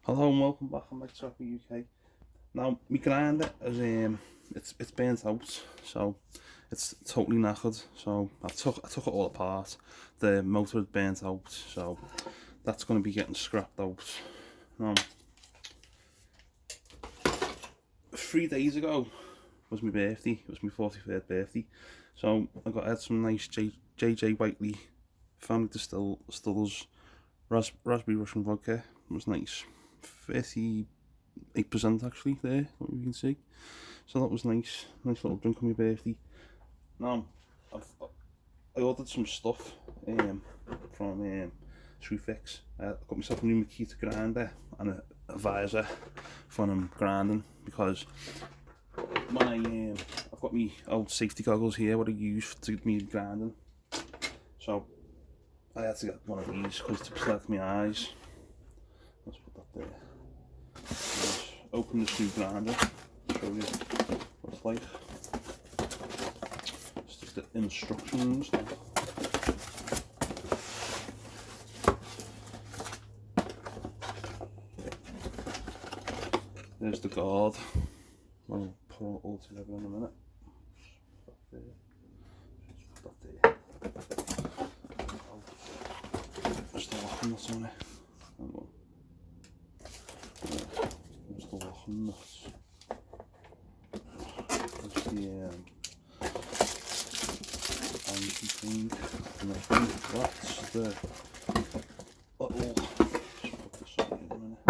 Hello and welcome back on Makita UK. Now, my grinder is it's burnt out, so it's totally knackered. So I took it all apart. The motor had burnt out, so that's going to be getting scrapped out. Now, 3 days ago was my birthday. It was my 43rd birthday. So had some nice JJ Whiteley family distillers raspberry Russian vodka. It was nice. 38% actually there, what you can see. So that was nice little drink on my birthday. Now, I ordered some stuff from Screwfix. I got myself a new makita grinder and a visor for grinding, because when I've got my old safety goggles here what I use to do me grinding, so I had to get one of these because to protect my eyes. Let's put that there. Let's open the screw grinder, show you what it's like. Just the instructions. There's the guard. I'll put it all together in a minute. Just put that there. Just the locking nuts on it. Hang on. There's the locking nuts. There's the anti thing. And I think that's the little. Just put this on in a minute.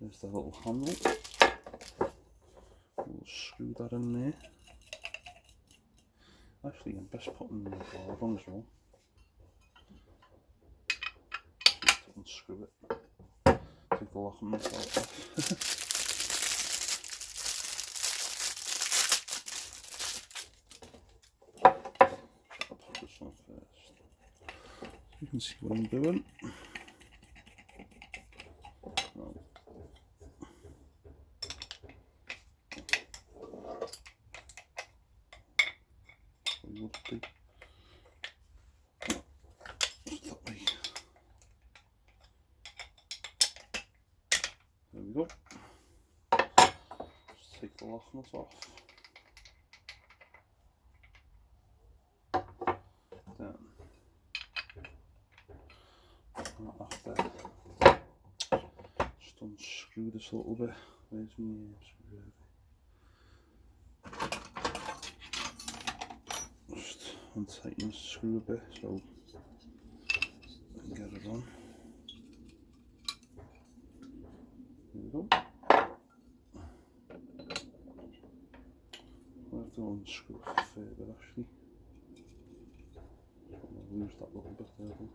There's the little handle. We'll screw that in there. Actually, I'm best putting the guard on as well. Just unscrew it. Take the locking nut off. I'll put this on first. So you can see what I'm doing. Would be. Just that way. There we go. Just take the lock nut off. Then after, just unscrew this a little bit. Where's my screwdriver? Just untighten the screw a bit so I can get it on. There we go. I have to unscrew it further actually. I'll lose that little bit there.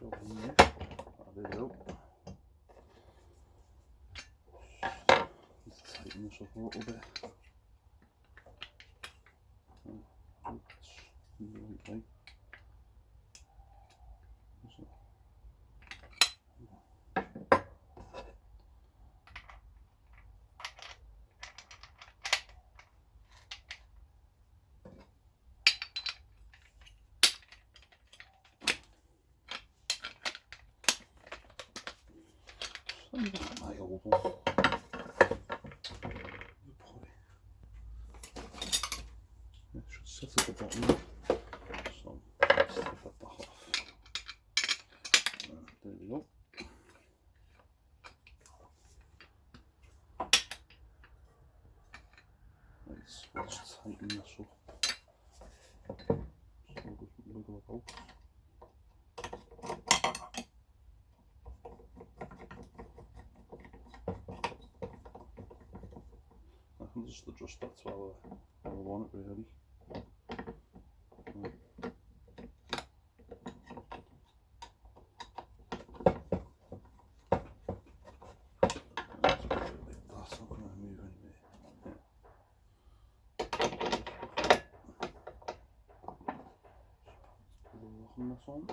Go in there. There we go. Let's tighten this up a little bit. Oops, right. Let me look at my old one. It should sit at the bottom. So let's take that back off. There we go. Right, so let's tighten this up. So it doesn't wiggle about. we'll just adjust that to how we want it really. That's not going to move anywhere. Put a lock on this one.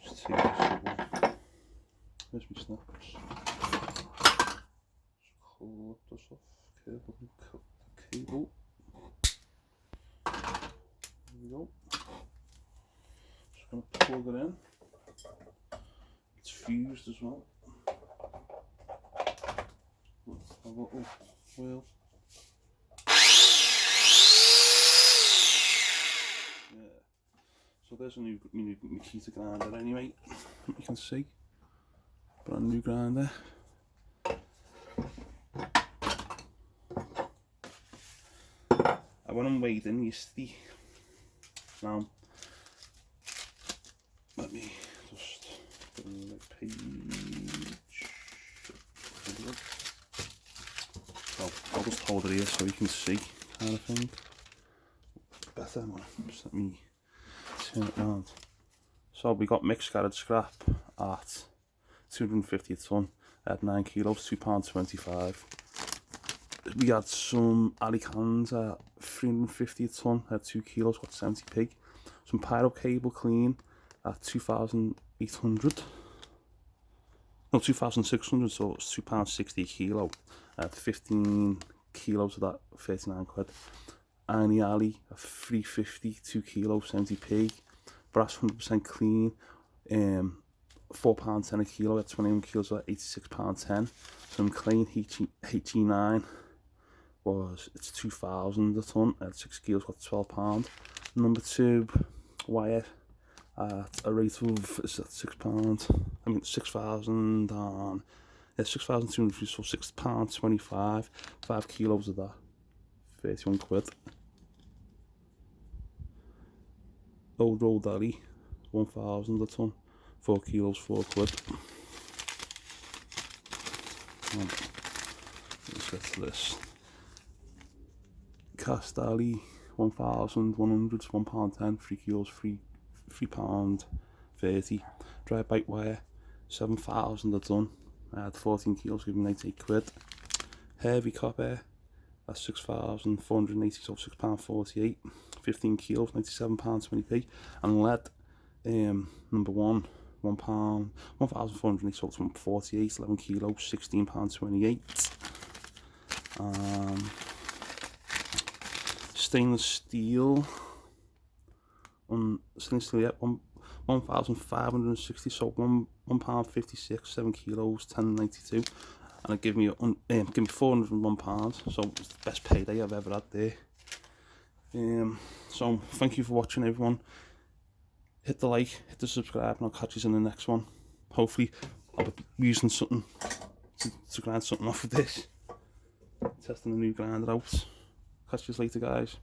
Just take this over. There's my snaps. Just clip this off cable and cut the cable. There we go. Just going to plug it in. It's fused as well. A little wheel. So there's a new makita grinder anyway, you can see, brand new grinder. I went and weighed in yesterday. Now, let me just put in the page. So I'll just hold it here so you can see, kind of thing. Better, just let me turn it round. So we got mixed garage scrap at 250 a tonne at 9 kilos, £2.25. We had some alley cans at 350 a tonne at 2 kilos, got 70p. Some pyro cable clean at 2,800. No, 2,600, so it's £2.60 a kilo at 15 kilos of that, 39 quid. Any alley at 350, 2 kilos, 70p. Brass 100% clean, £4.10 a kilo at 21 kilos at £86.10. Some clean HE9 it's 2,000 a tonne at 6 kilos, got £12. Number 2 wire at a rate of, is that £6? I mean 6,000 and yeah, 6,200, so £6.25. 5 kilos of that, 31 quid. Old roll deli, 1,000 a tonne, 4 kilos, 4 quid. Let's get to this. Cast deli, 1,100, £1.10, 3 kilos, £3.30. Dry bite wire, 7,000 a tonne, I had 14 kilos, giving me 98 quid. Heavy copper, that's 6,480, so £6.48. 15 kilos, £97.20p. And lead, number 1, £1, 1,480, so it's 48, 11 kilos, £16.28. Stainless steel, yeah, 1,560, so £1.56, 7 kilos, £10.92. And it gave me £401, so it's the best payday I've ever had there. So thank you for watching, everyone. Hit the like, hit the subscribe, and I'll catch you in the next one. Hopefully I'll be using something to grind something off of this. Testing the new grinder out. Catch you later, guys.